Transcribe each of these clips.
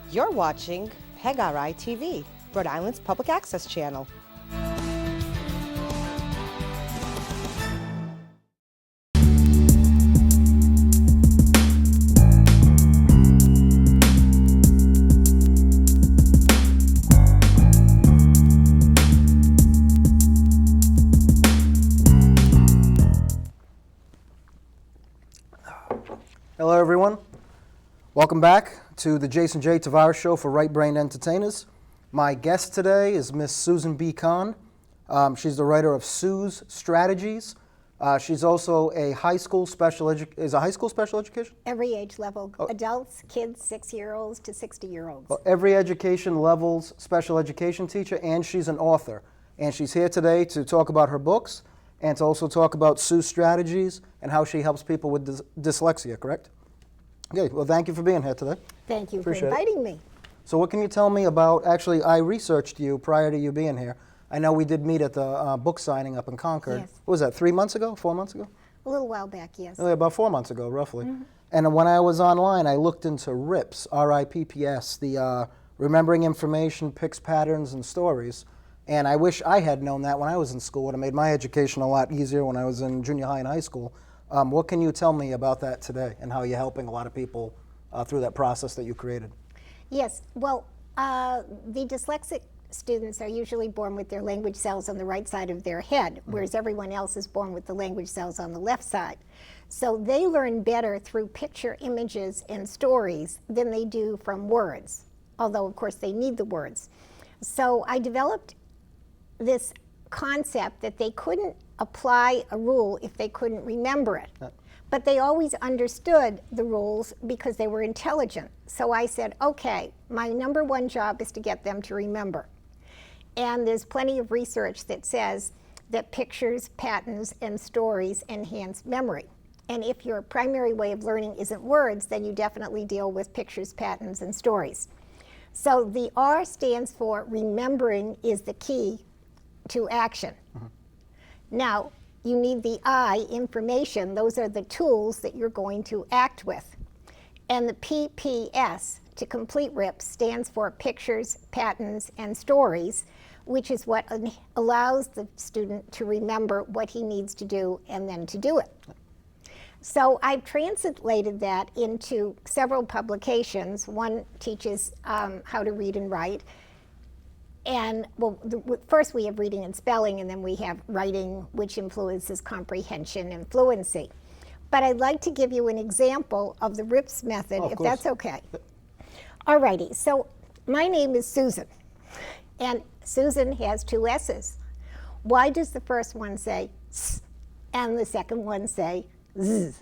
You're watching PEGRI TV, Rhode Island's public access channel. Hello everyone, welcome back to the Jason J. Tavares Show for Right Brain Entertainers. My guest today is Miss Susan B. Kahn. She's the writer of Sue's Strategies. She's also a high school special education? Every age level, adults, kids, 6-year-olds to 60-year-olds. Well, every education level's special education teacher, and she's an author. And she's here today to talk about her books and to also talk about Sue's Strategies and how she helps people with dyslexia, correct? Okay, well, thank you for being here today. Thank you Appreciate for inviting me. So what can you tell me about, actually, I researched you prior to you being here. I know we did meet at the book signing up in Concord. Yes. What was that, 3 months ago, 4 months ago? A little while back, yes. Oh, yeah, about 4 months ago, roughly. And when I was online, I looked into RIPS, R-I-P-P-S, the Remembering Information, Picks, Patterns, and Stories. And I wish I had known that when I was in school. It would have made my education a lot easier when I was in junior high and high school. What can you tell me about that today and how you're helping a lot of people through that process that you created? Yes, well, the dyslexic students are usually born with their language cells on the right side of their head, whereas everyone else is born with the language cells on the left side. So they learn better through picture, images, and stories than they do from words, although of course they need the words. So I developed this concept that they couldn't apply a rule if they couldn't remember it. But they always understood the rules because they were intelligent. So I said, okay, my number one job is to get them to remember. And there's plenty of research that says that pictures, patterns, and stories enhance memory. And if your primary way of learning isn't words, then you definitely deal with pictures, patterns, and stories. So the R stands for remembering is the key to action. Now, you need the I, information. Those are the tools that you're going to act with. And the PPS, to complete RIPS, stands for pictures, patterns, and stories, which is what allows the student to remember what he needs to do and then to do it. So I've translated that into several publications. One teaches how to read and write. And well, first we have reading and spelling, and then we have writing, which influences comprehension and fluency. But I'd like to give you an example of the RIPS method, if that's okay. Alrighty, so my name is Susan, and Susan has 2 S's. Why does the first one say S and the second one say Z?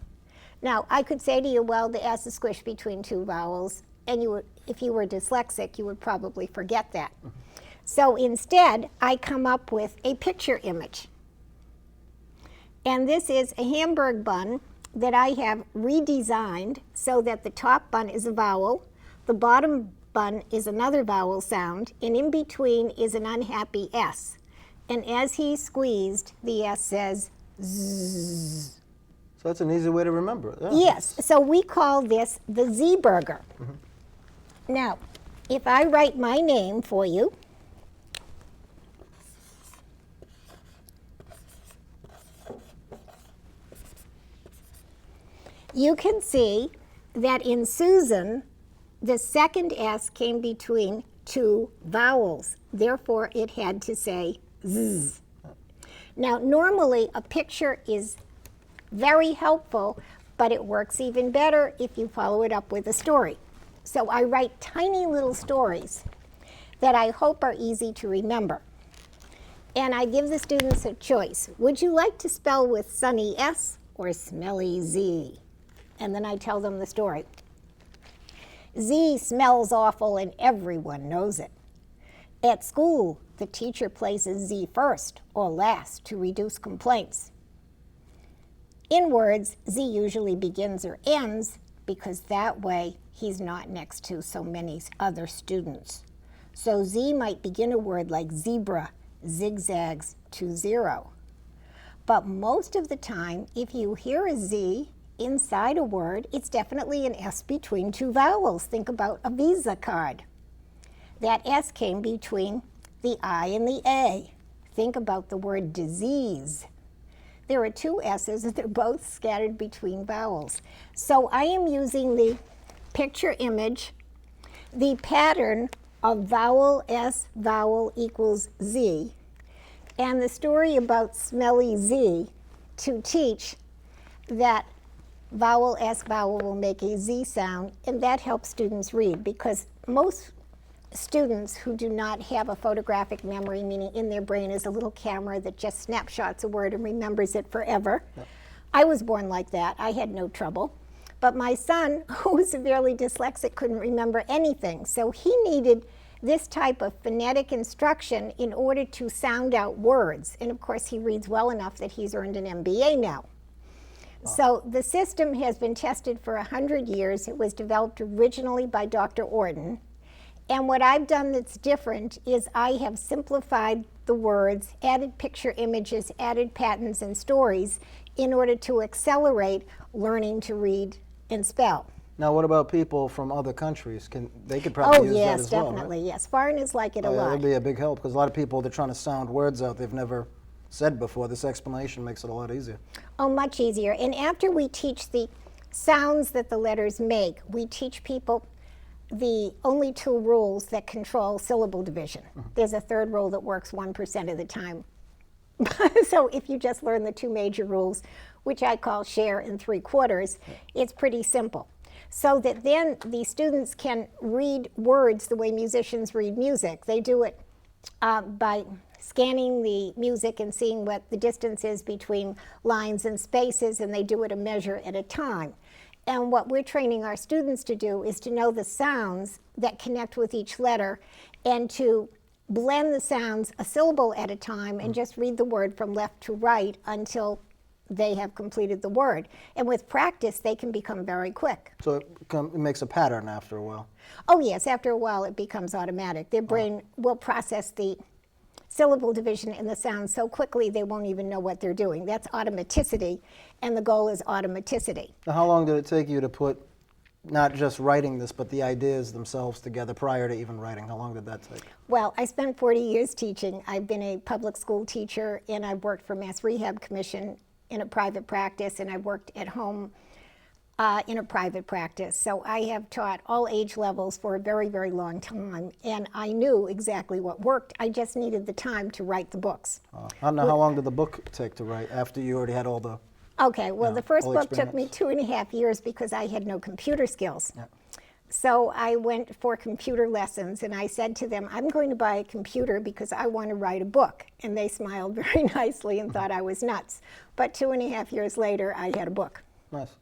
Now, I could say to you, well, the S is squished between 2 vowels, and you would, if you were dyslexic, you would probably forget that. So instead, I come up with a picture image. And this is a hamburg bun that I have redesigned so that the top bun is a vowel, the bottom bun is another vowel sound, and in between is an unhappy S. And as he's squeezed, the S says zzz. So that's an easy way to remember it. Yeah. Yes, so we call this the Z burger. Now, if I write my name for you, you can see that in Susan, the second S came between 2 vowels. Therefore, it had to say Z. Now, normally, a picture is very helpful, but it works even better if you follow it up with a story. So I write tiny little stories that I hope are easy to remember. And I give the students a choice. Would you like to spell with sunny S or smelly Z? And then I tell them the story. Z smells awful and everyone knows it. At school, the teacher places Z first or last to reduce complaints. In words, Z usually begins or ends because that way he's not next to so many other students. So Z might begin a word like zebra, zigzags to 0. But most of the time, if you hear a Z inside a word, it's definitely an S between two vowels. Think about a Visa card. That S came between the I and the A. Think about the word disease. There are two S's and they're both scattered between vowels. So I am using the picture image, the pattern of vowel S, vowel equals Z, and the story about smelly Z to teach that vowel S, vowel will make a Z sound, and that helps students read, because most students who do not have a photographic memory, meaning in their brain is a little camera that just snapshots a word and remembers it forever. Yep. I was born like that. I had no trouble. But my son, who was severely dyslexic, couldn't remember anything. So he needed this type of phonetic instruction in order to sound out words. And of course, he reads well enough that he's earned an MBA now. Wow. So the system has been tested for 100 years. It was developed originally by Dr. Orton. And what I've done that's different is I have simplified the words, added picture images, added patterns and stories in order to accelerate learning to read and spell. Now, what about people from other countries? They could probably use that as well, right? Oh, yes, definitely, yes. Foreigners like it a lot. That would be a big help, because a lot of people, they're trying to sound words out they've never said before. This explanation makes it a lot easier. Oh, much easier. And after we teach the sounds that the letters make, we teach people the only two rules that control syllable division. Mm-hmm. There's a third rule that works 1% of the time. So if you just learn the two major rules, which I call share and 3/4, it's pretty simple. So that then the students can read words the way musicians read music. They do it by scanning the music and seeing what the distance is between lines and spaces, and they do it a measure at a time. And what we're training our students to do is to know the sounds that connect with each letter and to blend the sounds a syllable at a time and just read the word from left to right until they have completed the word. And with practice, they can become very quick. So it makes a pattern after a while? Oh, yes. After a while, it becomes automatic. Their brain will process the syllable division and the sound so quickly they won't even know what they're doing. That's automaticity, and the goal is automaticity. Now, how long did it take you to put not just writing this, but the ideas themselves together prior to even writing? How long did that take? Well, I spent 40 years teaching. I've been a public school teacher, and I've worked for Mass Rehab Commission in a private practice, and I've worked at home in a private practice. So I have taught all age levels for a very, very long time, and I knew exactly what worked. I just needed the time to write the books. I don't know, how long did the book take to write after you already had all the... Okay, well, the first book took me 2.5 years because I had no computer skills. Yeah. So I went for computer lessons, and I said to them, I'm going to buy a computer because I want to write a book. And they smiled very nicely and thought I was nuts. But 2.5 years later, I had a book. Nice.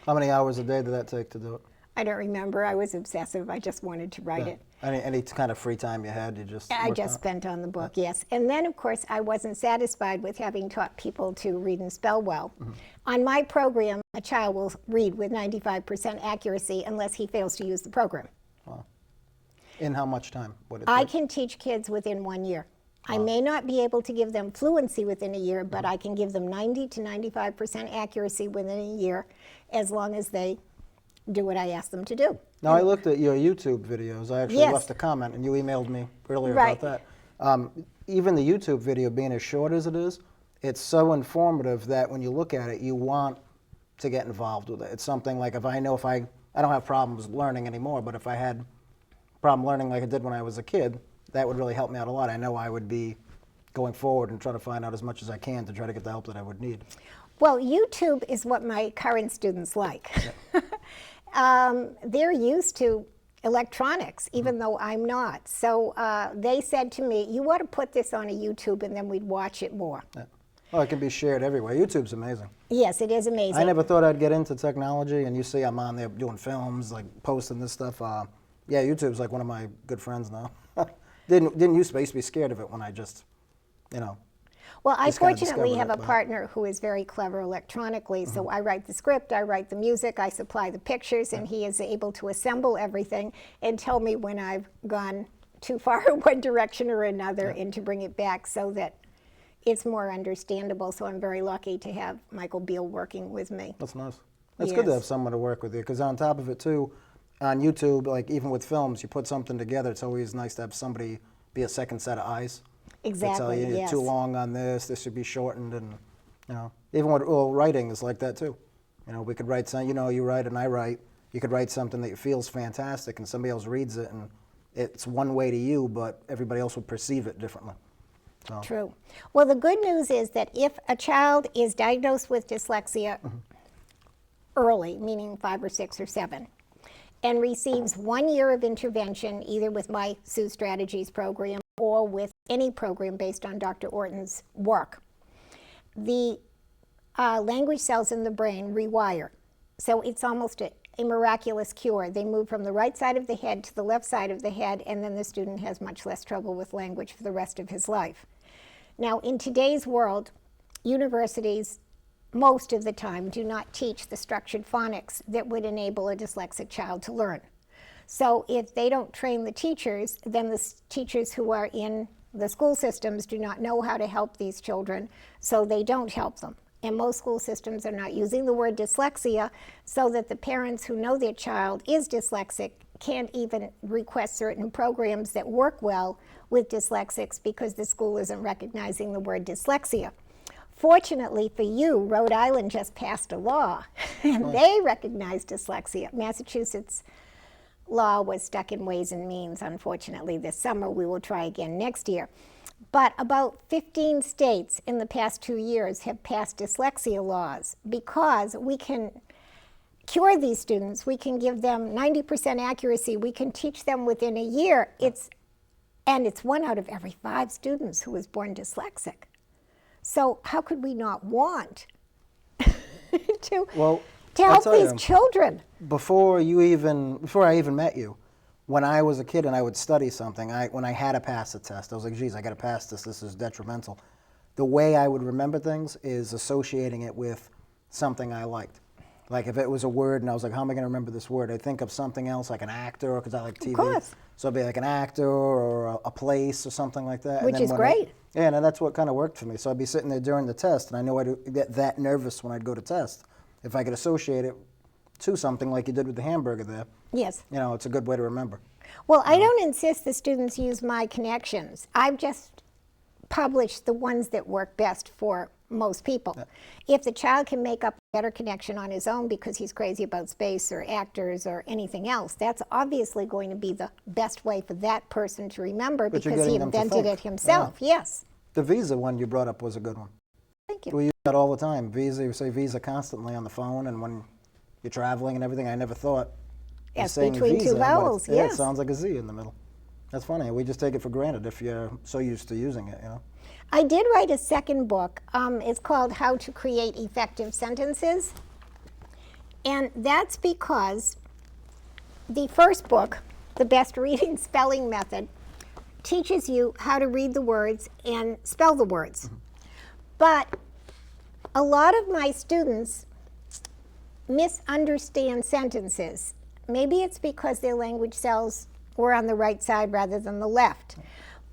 How many hours a day did that take to do it? I don't remember. I was obsessive. I just wanted to write it. Any kind of free time you had, you just I just spent on the book, yes. And then, of course, I wasn't satisfied with having taught people to read and spell well. Mm-hmm. On my program, a child will read with 95% accuracy unless he fails to use the program. Wow. In how much time? I can teach kids within 1 year. Wow. I may not be able to give them fluency within a year, but I can give them 90 to 95% accuracy within a year as long as they do what I ask them to do. Now, I looked at your YouTube videos. I actually left a comment, and you emailed me earlier about that. Even the YouTube video, being as short as it is, it's so informative that when you look at it, you want to get involved with it. It's something like, if I don't have problems learning anymore, but if I had a problem learning like I did when I was a kid, that would really help me out a lot. I know I would be going forward and try to find out as much as I can to try to get the help that I would need. Well, YouTube is what my current students like. They're used to electronics, even though I'm not. So they said to me, you ought to put this on a YouTube and then we'd watch it more. Yeah. Oh, it can be shared everywhere. YouTube's amazing. Yes, it is amazing. I never thought I'd get into technology, and you see I'm on there doing films, like posting this stuff. Yeah, YouTube's like one of my good friends now. Didn't used to be scared of it when I just, Well, I fortunately have a partner who is very clever electronically, so I write the script, I write the music, I supply the pictures, and he is able to assemble everything and tell me when I've gone too far in one direction or another and to bring it back so that it's more understandable. So I'm very lucky to have Michael Beale working with me. That's nice. It's good to have someone to work with you, because on top of it too, on YouTube, like even with films, you put something together, it's always nice to have somebody be a second set of eyes. Exactly, To tell you, yes. too long on this should be shortened, and even with writing is like that too. We could write something, you write and I write, you could write something that feels fantastic and somebody else reads it and it's one way to you, but everybody else will perceive it differently. So. True. Well, the good news is that if a child is diagnosed with dyslexia early, meaning 5 or 6 or 7, and receives 1 year of intervention, either with my Sue Strategies program or with any program based on Dr. Orton's work, the language cells in the brain rewire. So it's almost a miraculous cure. They move from the right side of the head to the left side of the head, and then the student has much less trouble with language for the rest of his life. Now, in today's world, universities most of the time do not teach the structured phonics that would enable a dyslexic child to learn. So if they don't train the teachers, then the teachers who are in the school systems do not know how to help these children, so they don't help them. And most school systems are not using the word dyslexia, so that the parents who know their child is dyslexic can't even request certain programs that work well with dyslexics because the school isn't recognizing the word dyslexia. Fortunately for you, Rhode Island just passed a law, and they recognize dyslexia. Massachusetts law was stuck in Ways and Means, unfortunately, this summer. We will try again next year. But about 15 states in the past 2 years have passed dyslexia laws because we can cure these students. We can give them 90% accuracy. We can teach them within a year. And it's 1 out of every 5 students who is born dyslexic. So how could we not want to help these children? Before I even met you, when I was a kid and I would study something, when I had to pass a test, I was like, geez, I got to pass this. This is detrimental. The way I would remember things is associating it with something I liked. Like if it was a word and I was like, how am I going to remember this word? I'd think of something else, like an actor, because I like TV. Of course. So it'd be like an actor or a place or something like that. Which is great. And that's what kind of worked for me. So I'd be sitting there during the test, and I know I'd get that nervous when I'd go to test. If I could associate it to something like you did with the hamburger there, yes, it's a good way to remember. Well, I don't insist the students use my connections. I've just published the ones that work best for most people. Yeah. If the child can make up a better connection on his own because he's crazy about space or actors or anything else, that's obviously going to be the best way for that person to remember because he invented it himself. Yeah. Yes. The Visa one you brought up was a good one. Thank you. We use that all the time. Visa, you say Visa constantly on the phone, and when you're traveling and everything, I never thought. Yes, between Visa, 2 vowels, yes. Yeah, it sounds like a Z in the middle. That's funny. We just take it for granted if you're so used to using it, I did write a second book. It's called How to Create Effective Sentences. And that's because the first book, The Best Reading Spelling Method, teaches you how to read the words and spell the words. Mm-hmm. But a lot of my students misunderstand sentences. Maybe it's because their language cells were on the right side rather than the left.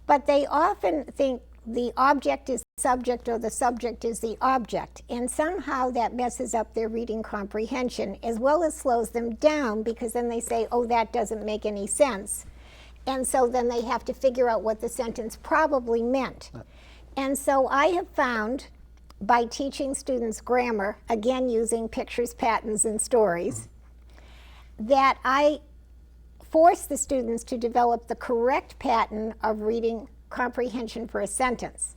But they often think the object is the subject or the subject is the object. And somehow that messes up their reading comprehension as well as slows them down because then they say, oh, that doesn't make any sense. And so then they have to figure out what the sentence probably meant. And so I have found by teaching students grammar, again using pictures, patterns, and stories, that I force the students to develop the correct pattern of reading comprehension for a sentence.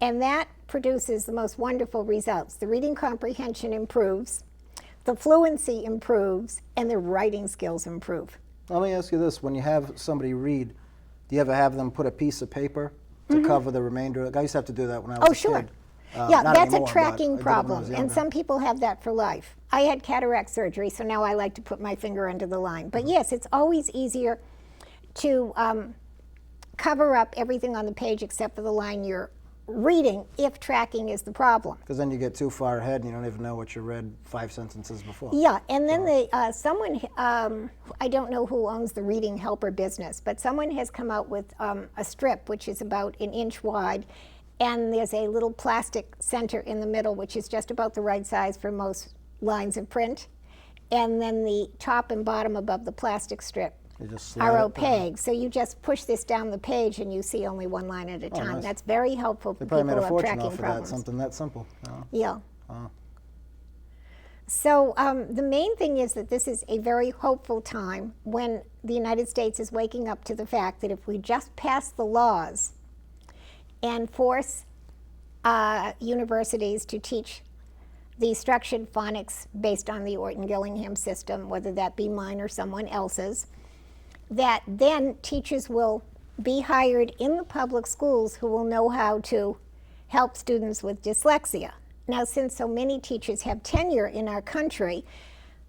And that produces the most wonderful results. The reading comprehension improves, the fluency improves, and the writing skills improve. Let me ask you this. When you have somebody read, do you ever have them put a piece of paper to cover the remainder? I used to have to do that when I was a kid. Yeah, that's a tracking problem, and some people have that for life. I had cataract surgery, so now I like to put my finger under the line. But yes, it's always easier to cover up everything on the page except for the line you're reading if tracking is the problem. Because then you get too far ahead and you don't even know what you read 5 sentences before. Yeah, and then someone, I don't know who owns the reading helper business, but someone has come out with a strip which is about 1 inch wide, and there's a little plastic center in the middle which is just about the right size for most lines of print, and then the top and bottom above the plastic strip You just slide are it down. opaque. So you just push this down the page and you see only one line at a time. nice. That's very helpful for They people probably made who a have fortune tracking off of that, problems. something that simple. You know? Yeah. Wow. So the main thing is that this is a very hopeful time when the United States is waking up to the fact that if we just pass the laws and force universities to teach the structured phonics based on the Orton-Gillingham system, whether that be mine or someone else's, that then teachers will be hired in the public schools who will know how to help students with dyslexia. Now, since so many teachers have tenure in our country,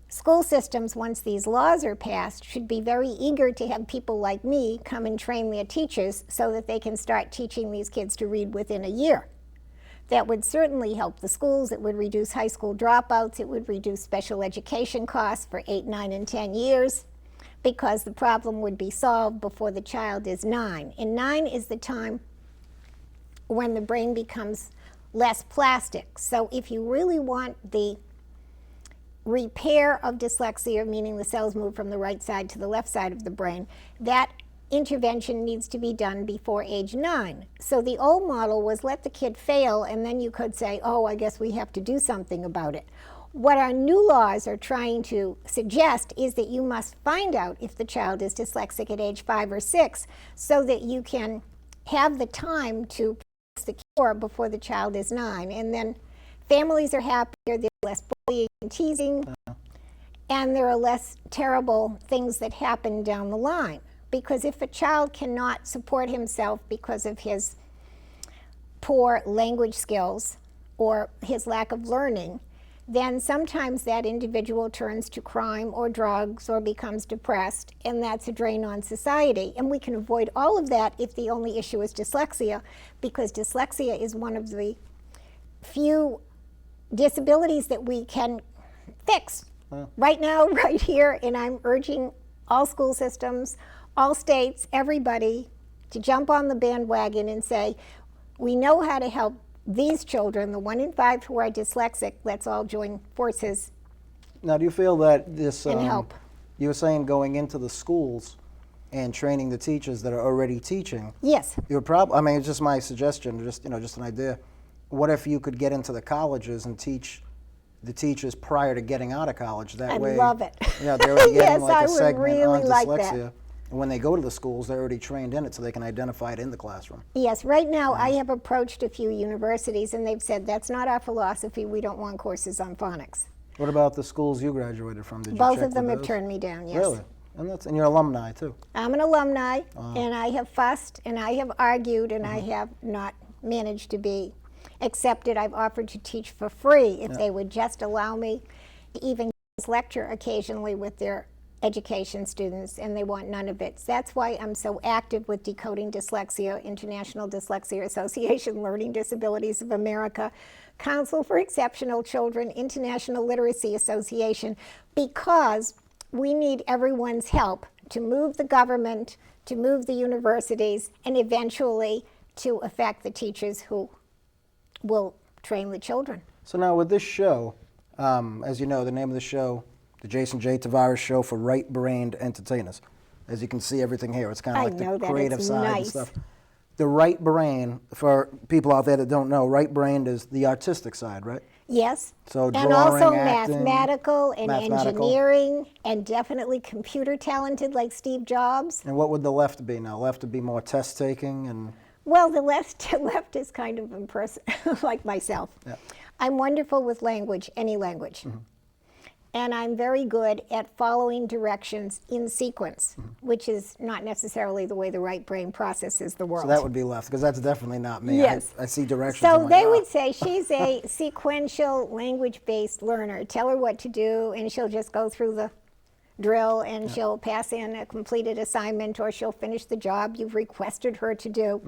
school systems, once these laws are passed, should be very eager to have people like me come and train their teachers so that they can start teaching these kids to read within a year. That would certainly help the schools. It would reduce high school dropouts. It would reduce special education costs for 8, 9, and 10 years because the problem would be solved before the child is 9. And 9 is the time when the brain becomes less plastic. So if you really want the repair of dyslexia, meaning the cells move from the right side to the left side of the brain, that intervention needs to be done before age 9. So the old model was let the kid fail and then you could say, oh, I guess we have to do something about it. What our new laws are trying to suggest is that you must find out if the child is dyslexic at age 5 or 6 so that you can have the time to practice the cure before the child is 9. And then families are happier, there's less bullying and teasing, and there are less terrible things that happen down the line. Because if a child cannot support himself because of his poor language skills or his lack of learning, then sometimes that individual turns to crime or drugs or becomes depressed, and that's a drain on society. And we can avoid all of that if the only issue is dyslexia, because dyslexia is one of the few disabilities that we can fix right now, right here. And I'm urging all school systems, all states, everybody to jump on the bandwagon and say, we know how to help these children, the 1 in 5 who are dyslexic. Let's all join forces. Now, do you feel that this, And help. you were saying going into the schools and training the teachers that are already teaching? Yes. I mean, it's just my suggestion, just an idea. What if you could get into the colleges and teach the teachers prior to getting out of college? That way, I love it. Yeah, they're already getting Yes, like I a would segment really on like dyslexia. that. And when they go to the schools, they're already trained in it, so they can identify it in the classroom. Yes, right now I have approached a few universities and they've said that's not our philosophy. We don't want courses on phonics. What about the schools you graduated from? Did you Both check of them with have those? turned me down, yes. Really? And you're alumni too. I'm an alumni, and I have fussed, and I have argued, and I have not managed to be accepted. I've offered to teach for free if they would just allow me to even lecture occasionally with their education students, and they want none of it. So that's why I'm so active with Decoding Dyslexia, International Dyslexia Association, Learning Disabilities of America, Council for Exceptional Children, International Literacy Association, because we need everyone's help to move the government, to move the universities, and eventually to affect the teachers who will train the children. So now with this show, as you know, the name of the show, the Jason J. Tavares Show for Right-Brained Entertainers. As you can see everything here, it's kind of I like know the that. creative It's side and nice. stuff. The right brain, for people out there that don't know, right-brained is the artistic side, right? Yes. So and drawing, also acting, mathematical and mathematical. engineering, and definitely computer talented like Steve Jobs. And what would the left be now? Left would be more test-taking and... Well, the left is kind of like myself. Yeah. I'm wonderful with language, any language. And I'm very good at following directions in sequence, which is not necessarily the way the right brain processes the world. So that would be left, because that's definitely not me. Yes. I see directions. So I'm like, they "Ah." would say she's a sequential language-based learner. Tell her what to do, and she'll just go through the drill, and she'll pass in a completed assignment, or she'll finish the job you've requested her to do,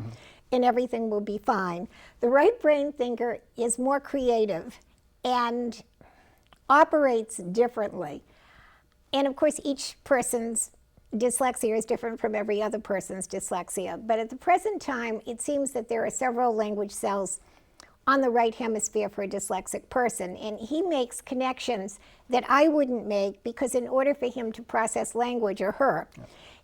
and everything will be fine. The right brain thinker is more creative and operates differently. And of course, each person's dyslexia is different from every other person's dyslexia. But at the present time, it seems that there are several language cells on the right hemisphere for a dyslexic person, and he makes connections that I wouldn't make, because in order for him to process language, or her,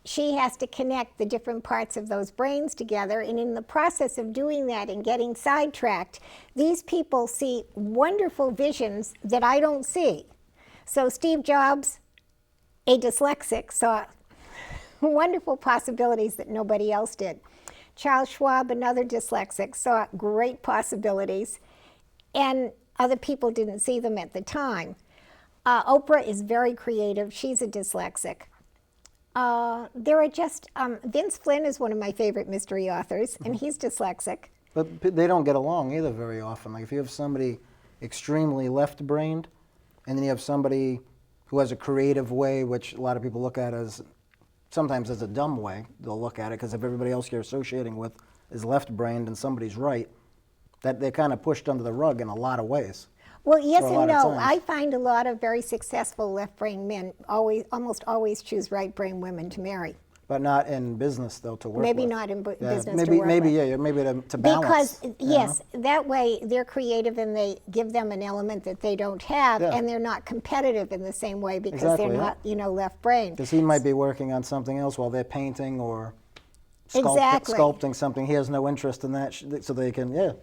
she has to connect the different parts of those brains together, and in the process of doing that and getting sidetracked, these people see wonderful visions that I don't see. So Steve Jobs, a dyslexic, saw wonderful possibilities that nobody else did. Charles Schwab, another dyslexic, saw great possibilities, and other people didn't see them at the time. Oprah is very creative. She's a dyslexic. There are just, Vince Flynn is one of my favorite mystery authors, and he's dyslexic. But they don't get along either very often. Like if you have somebody extremely left-brained, and then you have somebody who has a creative way, which a lot of people look at as sometimes as a dumb way, they'll look at it, because if everybody else you're associating with is left-brained and somebody's right, that they're kind of pushed under the rug in a lot of ways. Well, yes and no. times. I find a lot of very successful left-brain men almost always choose right-brain women to marry. But not in business, though, to work Maybe with. not in Yeah, business maybe, to work maybe, with. maybe to balance. Because, yes, that way they're creative and they give them an element that they don't have, Yeah. and they're not competitive in the same way because Exactly, they're yeah. not, left-brained. Because he might be working on something else while they're painting or Exactly. sculpting something. He has no interest in that, so they can, yeah.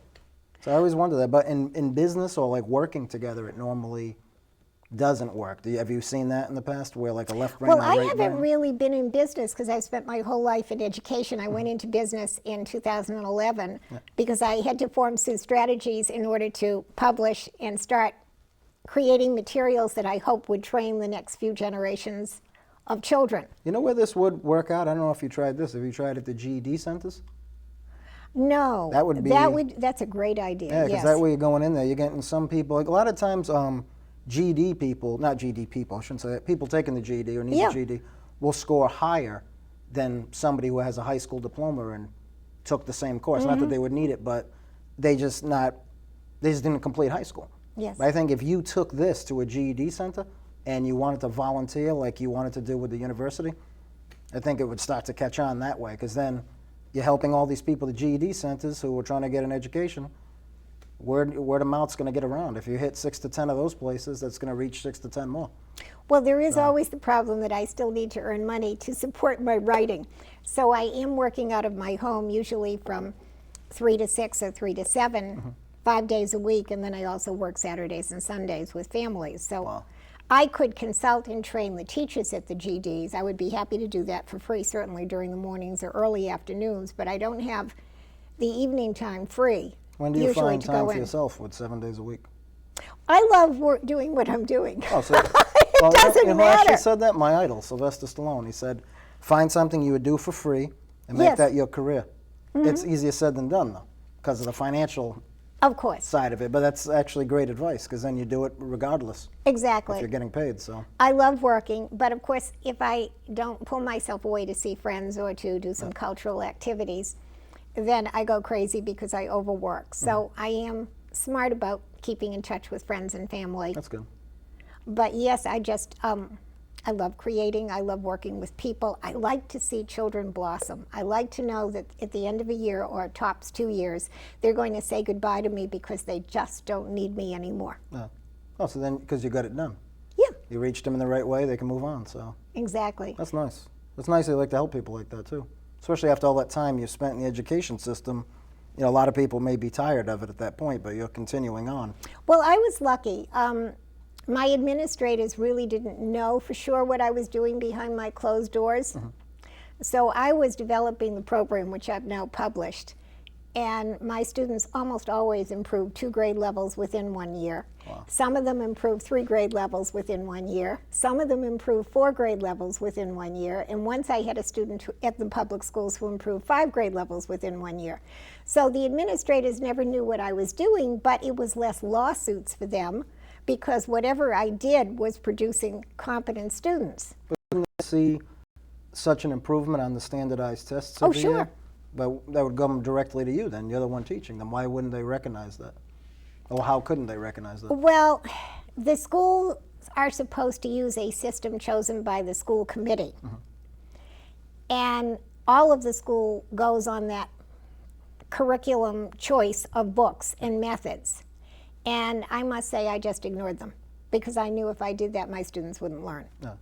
So I always wonder that. But in business or like working together, it normally doesn't work. Have you seen that in the past, where like a left brain Well, and a I right haven't brain? really been in business because I've spent my whole life in education. I went into business in 2011 because I had to form some strategies in order to publish and start creating materials that I hope would train the next few generations of children. You know where this would work out? I don't know if you tried this. Have you tried at the GED centers? No, That would be- that's a great idea. Yeah, because yes. that way you're going in there, you're getting some people. Like a lot of times, GED people, not GED people, I shouldn't say that. People taking the GED or need Yeah. the GED will score higher than somebody who has a high school diploma and took the same course. Not that they would need it, but they just didn't complete high school. Yes. But I think if you took this to a GED center and you wanted to volunteer like you wanted to do with the university, I think it would start to catch on that way, because then you're helping all these people at GED centers who are trying to get an education. Word of mouth's going to get around. If you hit 6 to 10 of those places, that's going to reach 6 to 10 more. Well, there is always the problem that I still need to earn money to support my writing. So I am working out of my home, usually from 3 to 6 or 3 to 7, 5 days a week, and then I also work Saturdays and Sundays with families. So I could consult and train the teachers at the GDs. I would be happy to do that for free, certainly during the mornings or early afternoons, but I don't have the evening time free. When do you usually find to time go for in. yourself with 7 days a week? I love doing what I'm doing. Oh, so It doesn't who matter. actually said that? My idol, Sylvester Stallone. He said, find something you would do for free and make Yes. that your career. It's easier said than done, though, because of the financial Of course, side of it. But that's actually great advice, because then you do it regardless exactly. if you're getting paid. So I love working, but of course, if I don't pull myself away to see friends or to do some cultural activities, then I go crazy because I overwork. So I am smart about keeping in touch with friends and family. that's good. But yes, I love creating. I love working with people. I like to see children blossom. I like to know that at the end of a year or tops 2 years, they're going to say goodbye to me because they just don't need me anymore. Oh, so then because you got it done, Yeah, you reached them in the right way, they can move on. So exactly. that's nice. It's nice they like to help people like that too, especially after all that time you spent in the education system. You know, a lot of people may be tired of it at that point, but you're continuing on. Well, I was lucky. My administrators really didn't know for sure what I was doing behind my closed doors. So I was developing the program, which I've now published. And my students almost always improved 2 grade levels within 1 year. Wow. Some of them improved 3 grade levels within 1 year. Some of them improved 4 grade levels within 1 year. And once I had a student at the public schools who improved 5 grade levels within 1 year. So the administrators never knew what I was doing, but it was less lawsuits for them because whatever I did was producing competent students. See such an improvement on the standardized tests Oh, every sure. year? But that would come directly to you then. You're the one teaching them. Why wouldn't they recognize that? Or how couldn't they recognize that? Well, the schools are supposed to use a system chosen by the school committee. And all of the school goes on that curriculum choice of books and methods. And I must say I just ignored them because I knew if I did that my students wouldn't learn. No.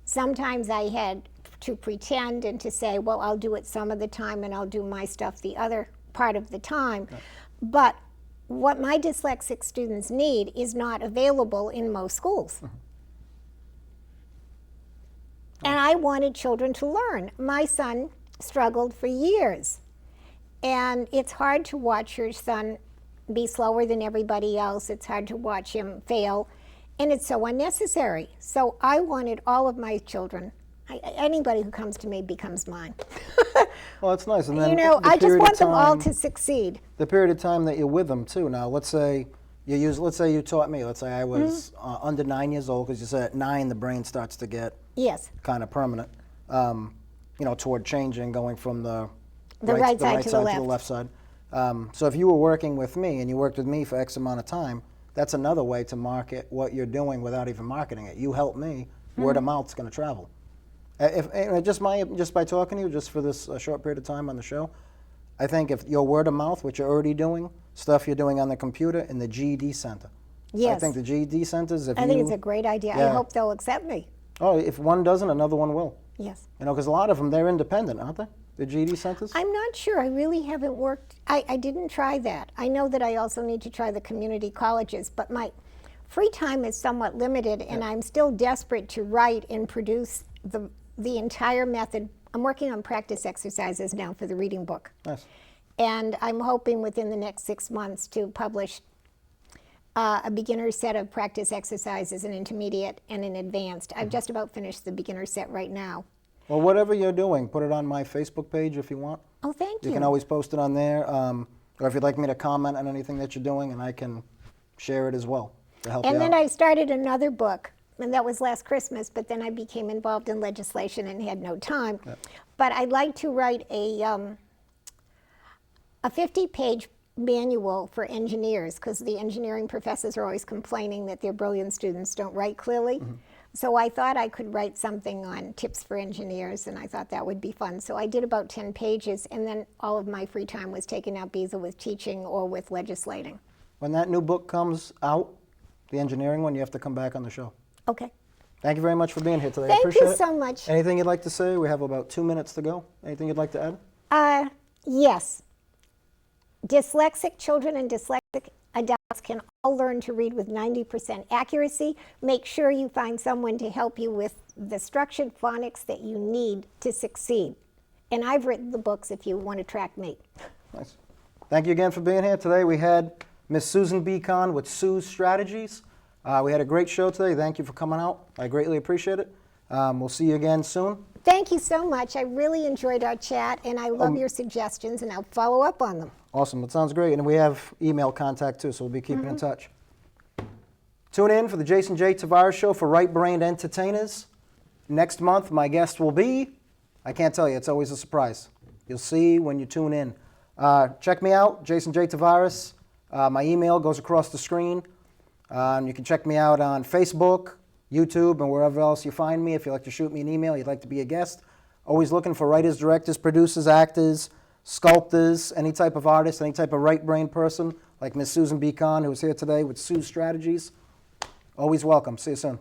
Sometimes I had to pretend and to say, well, I'll do it some of the time and I'll do my stuff the other part of the time. No. But what my dyslexic students need is not available in most schools. Mm-hmm. And I wanted children to learn. My son struggled for years. And it's hard to watch your son be slower than everybody else. It's hard to watch him fail. And it's so unnecessary. So I wanted all of my children, anybody who comes to me becomes mine. Well, that's nice. And then I just want them all to succeed. The period of time that you're with them too. Now, let's say you taught me. Let's say I was under 9 years old, because you said at 9 the brain starts to get kind of permanent. Toward changing, going from the right side to the left side. So if you were working with me and you worked with me for X amount of time, that's another way to market what you're doing without even marketing it. You help me, word of mouth's going to travel. Just by talking to you, just for this short period of time on the show, I think if your word of mouth, what you're already doing, stuff you're doing on the computer in the GED center. Yes. I think the GED centers, I think it's a great idea. Yeah. I hope they'll accept me. Oh, if one doesn't, another one will. Yes. Because a lot of them, they're independent, aren't they? The GED centers? I'm not sure. I really haven't worked. I didn't try that. I know that I also need to try the community colleges, but my free time is somewhat limited, and I'm still desperate to write and produce the entire method. I'm working on practice exercises now for the reading book. Nice. And I'm hoping within the next 6 months to publish a beginner set of practice exercises, an intermediate and an advanced. I've just about finished the beginner set right now. Well, whatever you're doing, put it on my Facebook page if you want. Oh, thank you. You can always post it on there, or if you'd like me to comment on anything that you're doing, and I can share it as well to help you out. And then I started another book, and that was last Christmas, but then I became involved in legislation and had no time. Yep. But I'd like to write a 50-page manual for engineers, because the engineering professors are always complaining that their brilliant students don't write clearly. Mm-hmm. So I thought I could write something on tips for engineers, and I thought that would be fun. So I did about 10 pages, and then all of my free time was taken up either with teaching or with legislating. When that new book comes out, the engineering one, you have to come back on the show. Okay. Thank you very much for being here today. Thank I appreciate you it. so much. Anything you'd like to say? We have about 2 minutes to go. Anything you'd like to add? Yes. Dyslexic children and dyslexic adults can all learn to read with 90% accuracy. Make sure you find someone to help you with the structured phonics that you need to succeed. And I've written the books if you want to track me. Nice. Thank you again for being here. Today we had Miss Susan B. Kahn with Sue's Strategies. We had a great show today. Thank you for coming out. I greatly appreciate it. We'll see you again soon. Thank you so much. I really enjoyed our chat, and I love your suggestions, and I'll follow up on them. Awesome. That sounds great. And we have email contact, too, so we'll be keeping in touch. Tune in for the Jason J. Tavares Show for right-brained entertainers. Next month, my guest will be, I can't tell you, it's always a surprise. You'll see when you tune in. Check me out, Jason J. Tavares. My email goes across the screen. You can check me out on Facebook, YouTube, and wherever else you find me. If you'd like to shoot me an email, you'd like to be a guest. Always looking for writers, directors, producers, actors, sculptors, any type of artist, any type of right-brained person, like Miss Susan B. Kahn, who's here today with Sue's Strategies. Always welcome. See you soon.